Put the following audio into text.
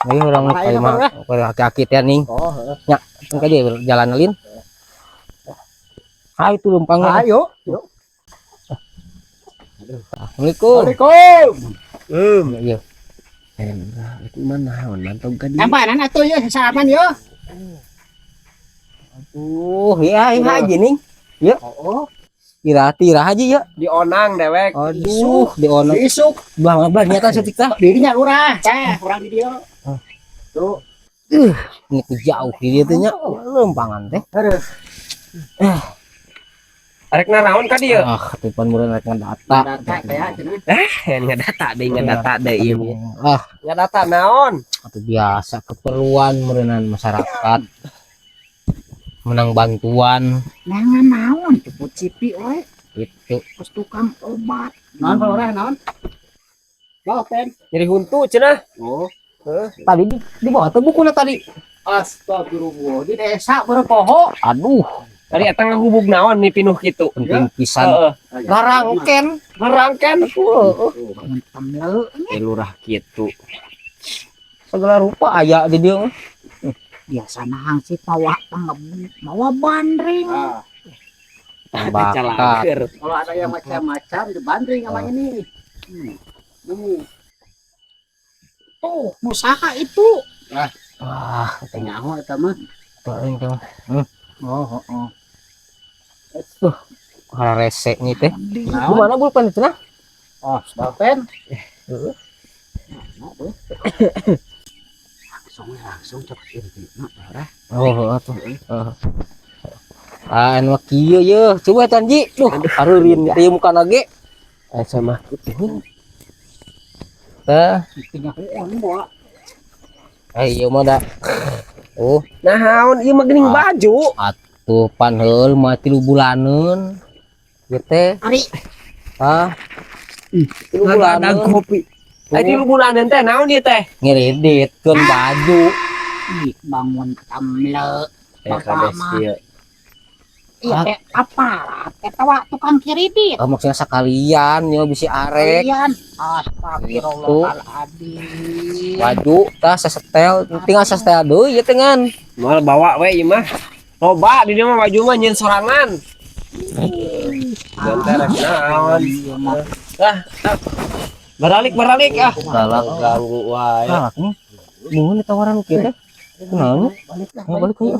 Ini orang kaki-kaki teh ning. Oh, heeh. Nya, engke dia jalan lin. Ayo tuh lumpang. Ayo, yuk. Assalamualaikum. Waalaikumsalam. Iya. Itu mana mantap kan dia. Kampanan atuh ya salaman yo. Ya aja ning. Ya. Oh, Tira aja ya. di onang dewek. Aduh, di ono. Isuk Bang nyata setik tah. dirinya urang. Urang di dia. Tuh. Ini jauh di dia teh nya. Lempangan teh. Arek naraon ka dieu? Ketipan meureun rek ngandata. Data teh cenah. Ngadata deui ieu. Ngandata Naon? Atuh biasa keperluan meureunnan masyarakat. Menang bantuan Nangan naon cepet cipi we. itu. Pos tukang obat. Naon palurah naon? Bawa pen. Nyeri huntu cenah. Oh, Tadi di bawah tuh bukunya tadi. astagfirullah. Di desa berpoho. Aduh, Tadi eta ngahubung naon nih pinuh kitu. penting pisan. Heeh. Garangken. Merangken. Tamle. Lurah kitu. Segala rupa aya di dia. Biasa nahang si mawa bandring. Bakat. Kalau ada yang macam-macam di bandring sama ini. Tuh, musaka itu. Wah, Nyaho eta mah. paling tuh. Oh, oh. Hal resek nih teh. Naon? Gimana pulpen itu nah? Oh, pen. Langsung cepet intina darah. Oh, atuh. Anu kieu ye. Coba Tanji. Duh, hareureun teh muka nage. Sama Teh, Tinggal bawa. ieu mah da. Oh, naon ieu mah geuning baju. tuh pan heul mah 3 bulaneun. Ieu teh. Ari, 3 Ada bulaneun. kopi. Adi lu bulanan teh naon ieu teh? Ngereditkeun baju. bangun tamle. Kades ieu. Iya, teh aparat. Eta wa tukang kiridit. Maksudnya sekalian ya bisi arek. Kalian astagfirullahaladzim. Baju tah sesetel, tinggal sesetel deui ieu teh ngan. Moal bawa we ieu mah. Loba di dieu mah baju mah nyeun sorangan. Jangan rek naon. Beralik ah. Galak Ganggu wae. galak nih. Bingung ditawaran kieu teh. Kunaon? Balik ayo.